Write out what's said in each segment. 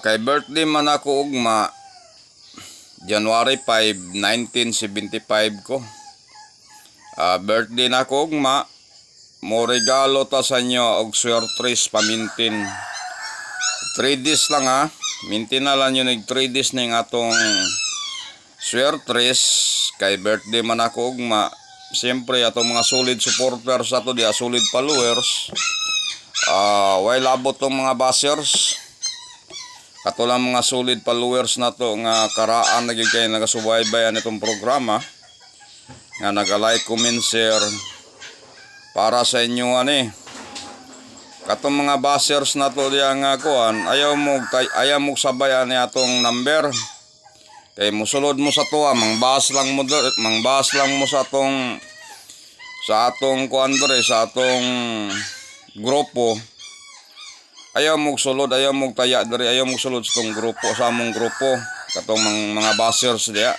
Kay birthday man ako ugma, January 5, 1975 ko. Birthday na ako ugma, mo regalo ta sa inyo og swertres pamintin. 3 days lang ha. Mintin na lang yun 3 days ning atong swertres. Kay birthday man ako ugma. Siyempre atong mga solid supporters ato dia, solid followers. While abot tong mga bashers, katulang mga solid followers na to nga karaan naging kayo nagasubaybayan itong programa nga naga-like, comment, share para sa inyo katong mga bashers na to diya nga kuan ayaw mo sabayan ni atong number kay musulod mo sa tuwa mangbahas lang mo sa atong kuan dere sa atong grupo. Ayaw mong sulod, ayaw mong taya dari, ayaw mong sulod sa itong grupo, sa among grupo, katong mga bashers diya.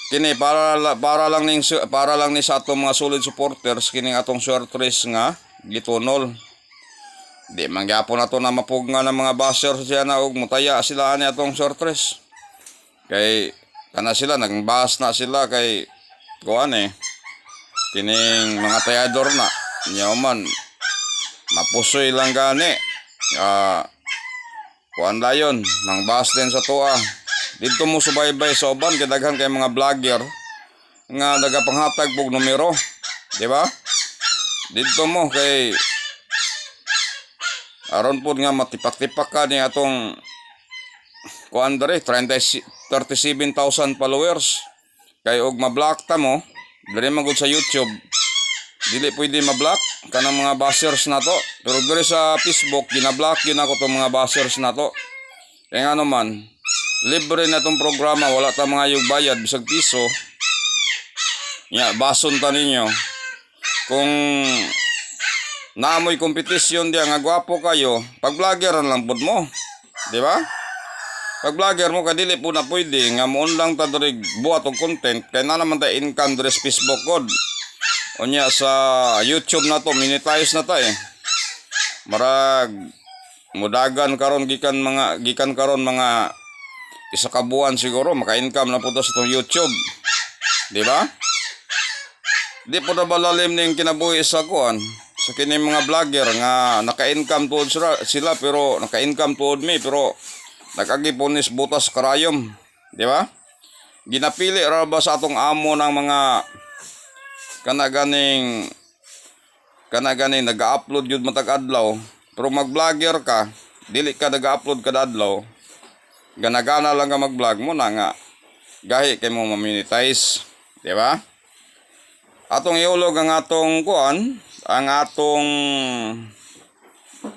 Kini para lang ni sa atong mga solid supporters kini atong swertres nga gitunol. Di mangyapon nato na mapugna ng mga bashers diya na og mutaya sila ani atong swertres. Kay kana sila nagbahas na sila kay kuan kining mga tayador na nya man mapusoy lang gani. Kuan dayon nang bas din sa tuwa. Dito mo subaybay sa uban kay daghan kay mga vlogger nga nagapanghatag og numero, di ba? Dito mo kay aron pud nga matipak-tipak ka ni atong kuan dere 37,000 followers. Kay og ma-block ta mo diri man gud sa YouTube. Dili pwede ma-block kanang mga bashers na to. Pero diri sa Facebook, gina-block yun ako tong mga bashers na to. Kaya nga naman, libre na tong programa, wala ta mga yung bayad, bisag piso. Bason ta ninyo. Kung naamoy kompetisyon diya nga gwapo kayo, pag-vloggeran lang pud mo. Di ba? Pag-vlogger mo, kadili po na pwede, nga moon lang ta diri buhat og content, kaya na naman ta income diri sa Facebook code. Onya sa YouTube na to monetize na ta marag mudagan karon gikan karon mga isa ka buwan siguro maka-income na pud sa tong YouTube, di ba? Di po na balalim ning kinabuhi sa kuan sa kini mga vlogger nga naka-income tuod sila pero naka-income tuod mi pero nakagipunis butas karayom, di ba? Ginapili ra ba sa atong amo ng mga kana ganing nag-upload yun matag adlaw pero mag-vlogger ka dili ka nag-upload kada adlaw gana-gana lang ka mag-vlog mo na nga gahi kay mo ma-monetize, di ba? Atong iulog ang atong kuan ang atong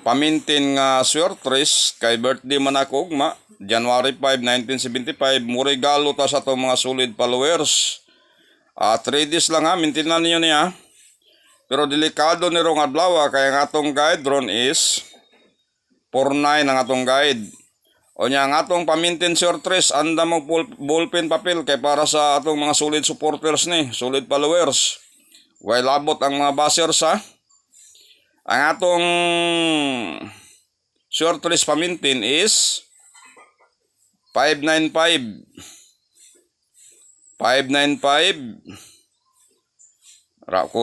pamintin nga swertres kay birthday man ako ugma January 5, 1975 mo regalo ta sa atong mga solid followers. 3 days lang ha, mintinan niyo niya. Pero delikado ni rong adlaw kaya ang atong guide ron is 49 ang atong guide. O niya ang atong pamintin swertres anda mo ballpen papel kay para sa atong mga solid supporters ni, solid followers. While abot ang mga bashers ha. Ang atong swertres pamintin is 595.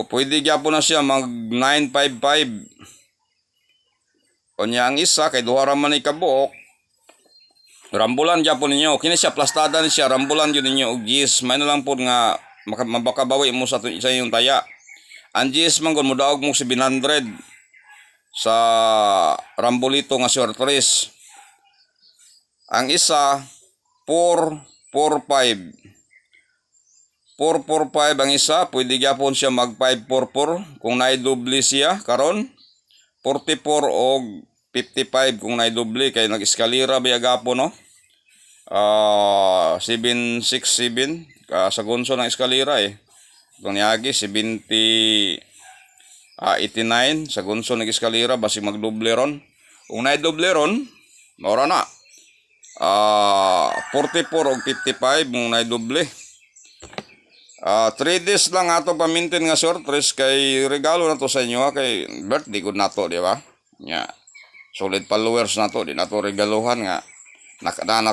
Pwede gyapon na siya mag 955. O niya ang isa kay duha ra man ni kabuok. Rambulan gyapon ninyo. Kini siya plastada ni siya, rambulan gyud ninyo og gis. May na lang pod nga mabakabawi mo sa inyong taya. Ang gis man gud modaog mo 700 sa rambulito nga swertres. Ang isa 445 ang isa, pwede gyapon siya mag 544 kung naidoble siya karon 44 o 55 kung naidoble kay nag-eskalera ba gapon no. 767 sa gunso ng eskalera Itong niagi 89 sa gunso ng eskalera basi magdoble ron. Kung naidoble ron, maura na. 44 o 55 kung naidoble. 3 days lang ato pamintin nga swertres kay regalo na to sa inyo kay birthday ko na to, di ba? solid followers na to, di na to regaluhan nga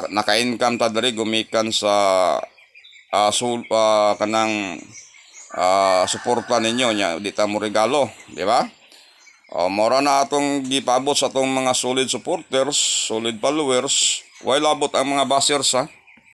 naka-income ta diri gumikan sa kanang suporta ninyo nya di ta mo regalo, di ba? Mora na atong gipabot sa atong mga solid supporters, solid followers. Way labot ang mga bashers ha.